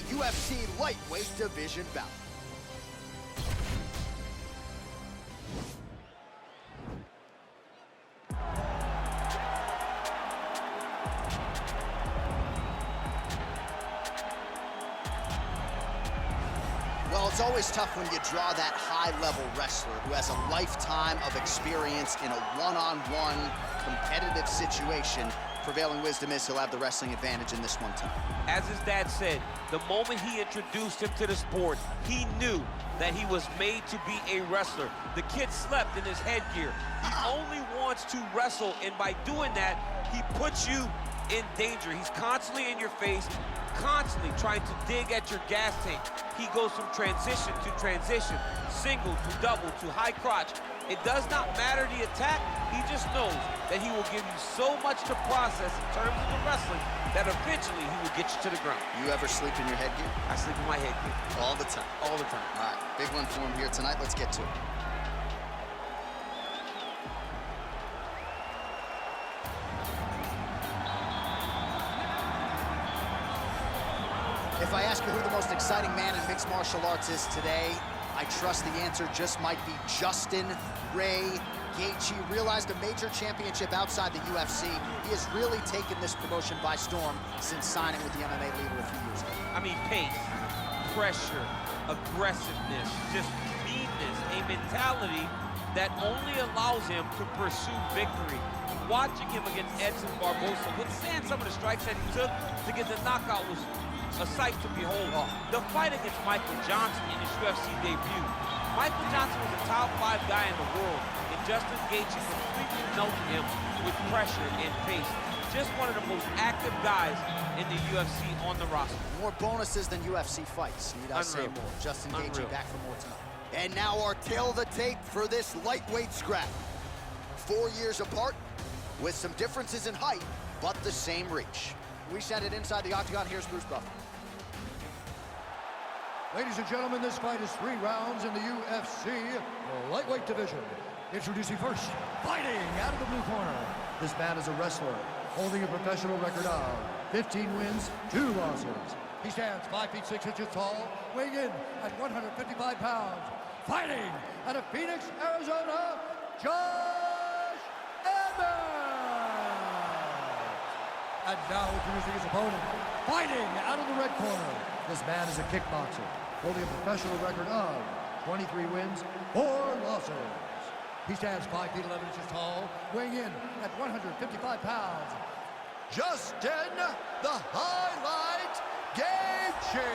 UFC lightweight division bout. Well, it's always tough when you draw that high-level wrestler who has a lifetime of experience in a one-on-one competitive situation. Prevailing wisdom is he'll have the wrestling advantage in this one time. As his dad said, the moment he introduced him to the sport, he knew that he was made to be a wrestler. The kid slept in his headgear. He only wants to wrestle, and by doing that, he puts you in danger. He's constantly in your face, constantly trying to dig at your gas tank. He goes from transition to transition, single to double to high crotch. It does not matter the attack. He just knows that he will give you so much to process in terms of the wrestling that eventually he will get you to the ground. You ever sleep in your headgear? I sleep in my headgear. All the time? All the time. All right, big one for him here tonight. Let's get to it. If I ask you who the most exciting man in mixed martial arts is today, I trust the answer just might be Justin Ray Gaethje. Realized a major championship outside the UFC. He has really taken this promotion by storm since signing with the MMA leader a few years ago. I mean, pace, pressure, aggressiveness, just meanness, a mentality that only allows him to pursue victory. Watching him against Edson Barbosa, withstand some of the strikes that he took to get the knockout was a sight to behold. The fight against Michael Johnson in his UFC debut. Michael Johnson was a top 5 guy in the world, and Justin Gaethje completely melted him with pressure and pace. Just one of the most active guys in the UFC on the roster. More bonuses than UFC fights. Need I say more? Justin Gaethje back for more tonight. And now our tail of the tape for this lightweight scrap. 4 years apart, with some differences in height, but the same reach. We send it inside the octagon. Here's Bruce Buffer. Ladies and gentlemen, this fight is 3 rounds in the UFC lightweight division. Introducing first, fighting out of the blue corner. This man is a wrestler, holding a professional record of 15 wins, 2 losses. He stands 5 feet 6 inches tall, weighing in at 155 pounds. Fighting out of Phoenix, Arizona, Josh Emmett. And now introducing his opponent, fighting out of the red corner. This man is a kickboxer, holding a professional record of 23 wins, 4 losses. He stands 5 feet 11 inches tall, weighing in at 155 pounds. Justin, the Highlight Gaethje.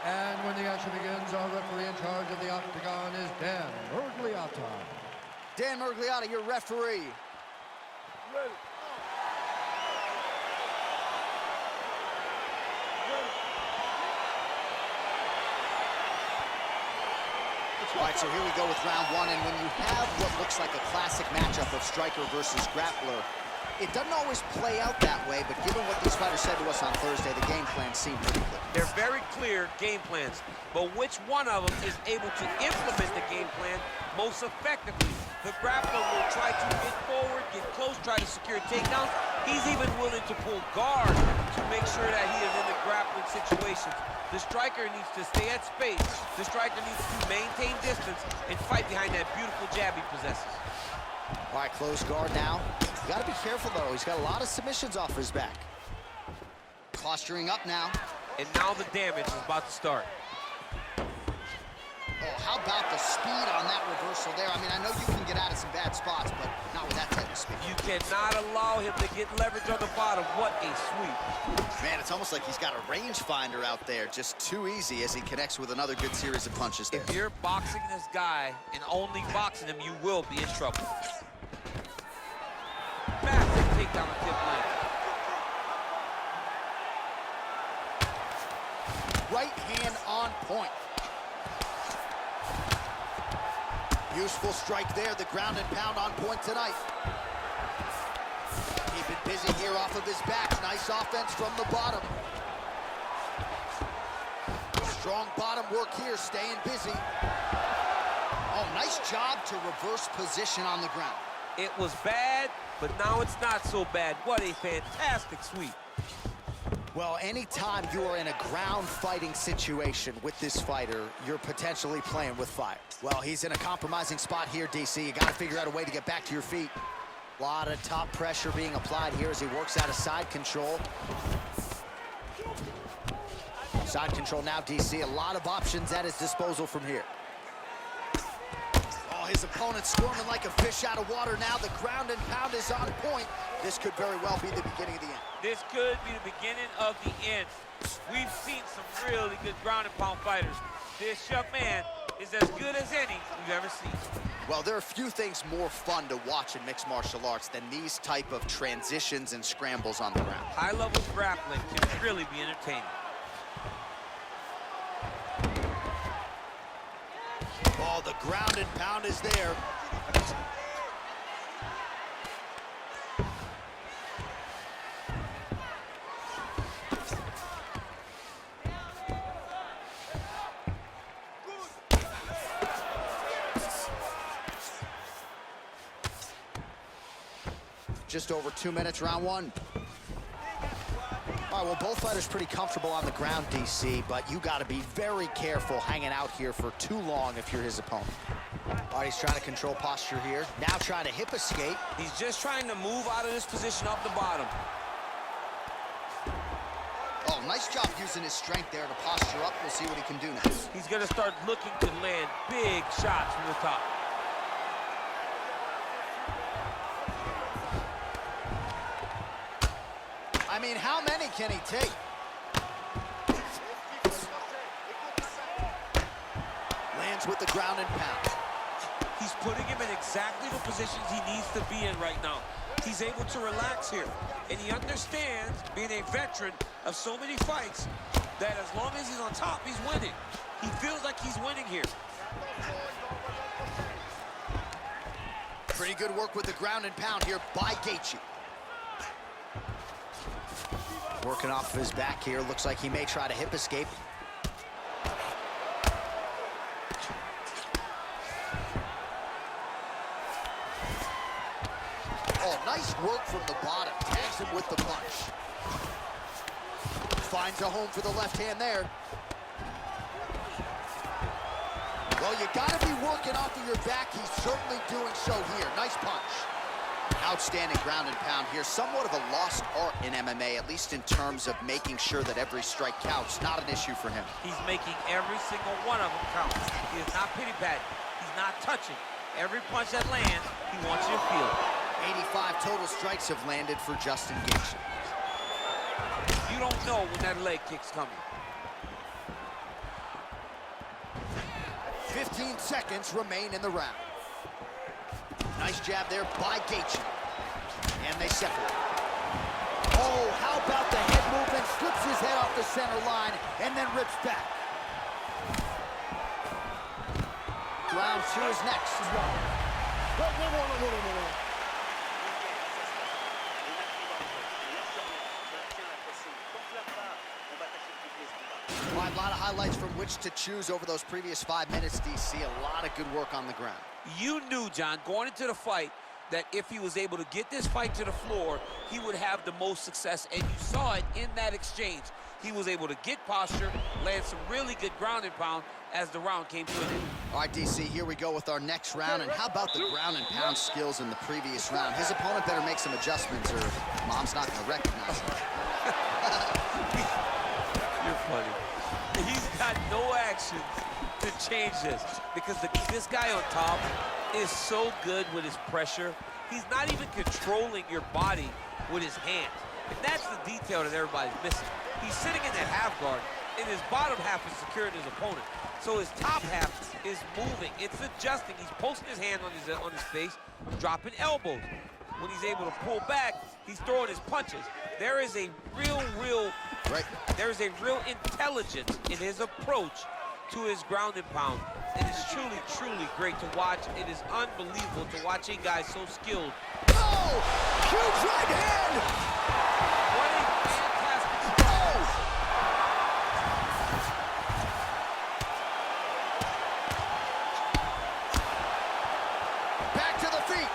And when the action begins, our referee in charge of the octagon is Dan Murgliata. Dan Murgliata, your referee. Ready. All right, so here we go with round 1, and when you have what looks like a classic matchup of striker versus grappler, it doesn't always play out that way, but given what these fighters said to us on Thursday, the game plan seemed pretty clear. They're very clear game plans, but which one of them is able to implement the game plan most effectively? The grappler will try to get forward, get close, try to secure takedowns. He's even willing to pull guard to make sure that he is in the grappling situations. The striker needs to stay at space. The striker needs to maintain distance and fight behind that beautiful jab he possesses. All right, close guard now. You got to be careful, though. He's got a lot of submissions off his back. Posturing up now. And now the damage is about to start. Oh, how about the speed on that reversal there? I mean, I know you can get out of some bad spots, but not with that type of speed. You cannot allow him to get leverage on the bottom. What a sweep. Man, it's almost like he's got a rangefinder out there. Just too easy as he connects with another good series of punches there. If you're boxing this guy and only boxing him, you will be in trouble. Massive takedown on tip lane. Right hand on point. Useful strike there, the ground and pound on point tonight. Keeping busy here off of his back. Nice offense from the bottom. Strong bottom work here, staying busy. Oh, nice job to reverse position on the ground. It was bad, but now it's not so bad. What a fantastic sweep. Well, anytime you are in a ground fighting situation with this fighter, you're potentially playing with fire. Well, he's in a compromising spot here, DC. You got to figure out a way to get back to your feet. A lot of top pressure being applied here as he works out of side control. Side control now, DC. A lot of options at his disposal from here. Oh, his opponent's squirming like a fish out of water now. The ground and pound is on point. This could very well be the beginning of the end. This could be the beginning of the end. We've seen some really good ground and pound fighters. This young man is as good as any we've ever seen. Well, there are few things more fun to watch in mixed martial arts than these type of transitions and scrambles on the ground. High-level grappling can really be entertaining. Oh, the ground and pound is there. Just over 2 minutes, round one. All right, well, both fighters pretty comfortable on the ground, DC, but you got to be very careful hanging out here for too long if you're his opponent. All right, he's trying to control posture here. Now trying to hip escape. He's just trying to move out of this position off the bottom. Oh, nice job using his strength there to posture up. We'll see what he can do next. He's going to start looking to land big shots from the top. I mean, how many can he take? Lands with the ground and pound. He's putting him in exactly the positions he needs to be in right now. He's able to relax here, and he understands, being a veteran of so many fights, that as long as he's on top, he's winning. He feels like he's winning here. Pretty good work with the ground and pound here by Gaethje. Working off of his back here. Looks like he may try to hip escape. Oh, nice work from the bottom. Tags him with the punch. Finds a home for the left hand there. Well, you gotta be working off of your back. He's certainly doing so here. Nice punch. Outstanding ground and pound here. Somewhat of a lost art in MMA, at least in terms of making sure that every strike counts. Not an issue for him. He's making every single one of them count. He is not pity-patting. He's not touching. Every punch that lands, he wants you to feel it. 85 total strikes have landed for Justin Gaethje. You don't know when that leg kick's coming. 15 seconds remain in the round. Nice jab there by Gaethje. And they separate. Oh, how about the head movement? Slips his head off the center line and then rips back. Round two is next. All right, a lot of highlights from which to choose over those previous 5 minutes, DC. A lot of good work on the ground. You knew, John, going into the fight, that if he was able to get this fight to the floor, he would have the most success, and you saw it in that exchange. He was able to get posture, land some really good ground and pound as the round came to an end. All right, DC, here we go with our next round. And how about the ground and pound skills in the previous round? His opponent better make some adjustments or Mom's not going to recognize him. You're funny. He's got no actions to change this because this guy on top is so good with his pressure. He's not even controlling your body with his hands. And that's the detail that everybody's missing. He's sitting in that half guard, and his bottom half is securing his opponent. So his top half is moving. It's adjusting. He's posting his hand on his face, dropping elbows. When he's able to pull back, he's throwing his punches. There is a real intelligence in his approach to his ground and pound. It is truly, truly great to watch. It is unbelievable to watch a guy so skilled. Oh! Huge right hand! What a fantastic start. Back to the feet.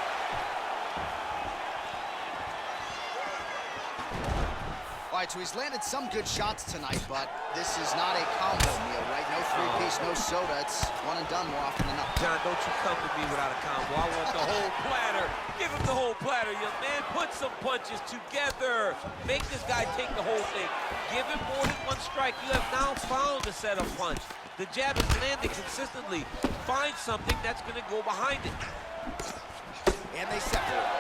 All right, so he's landed some good shots tonight, but this is not a combo meal, right? No three-piece, no soda. It's one and done more often than not. John, don't you come to me without a combo. I want the whole platter. Give him the whole platter, young man. Put some punches together. Make this guy take the whole thing. Give him more than one strike. You have now found a setup punch. The jab is landing consistently. Find something that's going to go behind it. And they separate.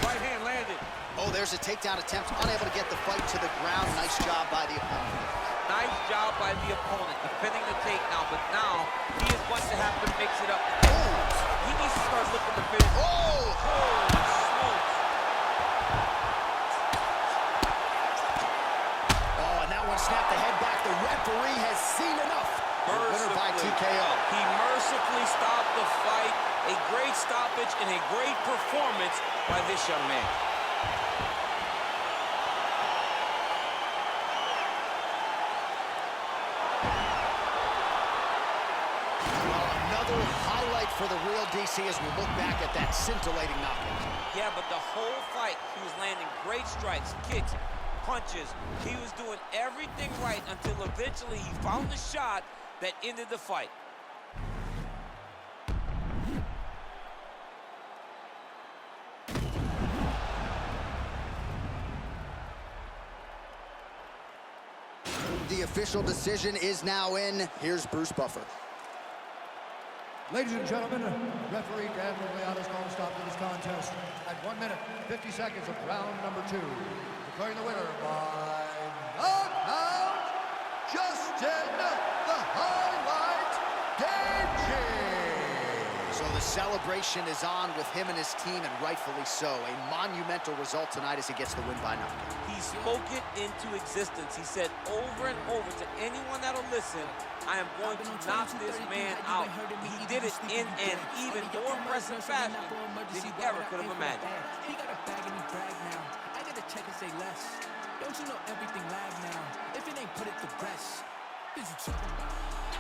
Right hand landed. Oh, there's a takedown attempt. Unable to get the fight to the ground. Nice job by the opponent. Nice job by the opponent, defending the takedown, but now he is going to have to mix it up. Oh! He needs to start looking to finish. Oh! Holy smokes. Oh, and that one snapped the head back. The referee has seen enough. Winner by TKO. He mercifully stopped the fight. A great stoppage and a great performance by this young man. Another highlight for the real DC as we look back at that scintillating knockout. Yeah, but the whole fight, he was landing great strikes, kicks, punches. He was doing everything right until eventually he found the shot that ended the fight. The official decision is now in. Here's Bruce Buffer. Ladies and gentlemen, referee Dan Miragliotta has called a stop to this contest at 1 minute, 50 seconds of round number 2. Declaring the winner by knockout, Justin the Highlight Gaethje. So the celebration is on with him and his team, and rightfully so. A monumental result tonight as he gets the win by knockout. He spoke it into existence. He said over and over to anyone that'll listen, I am going to knock this man out. He did it in an even more impressive fashion than he ever could have imagined. He got a bag and he brag now. I gotta check and say less. Don't you know everything lag now? If it ain't put it to rest, is you talking about?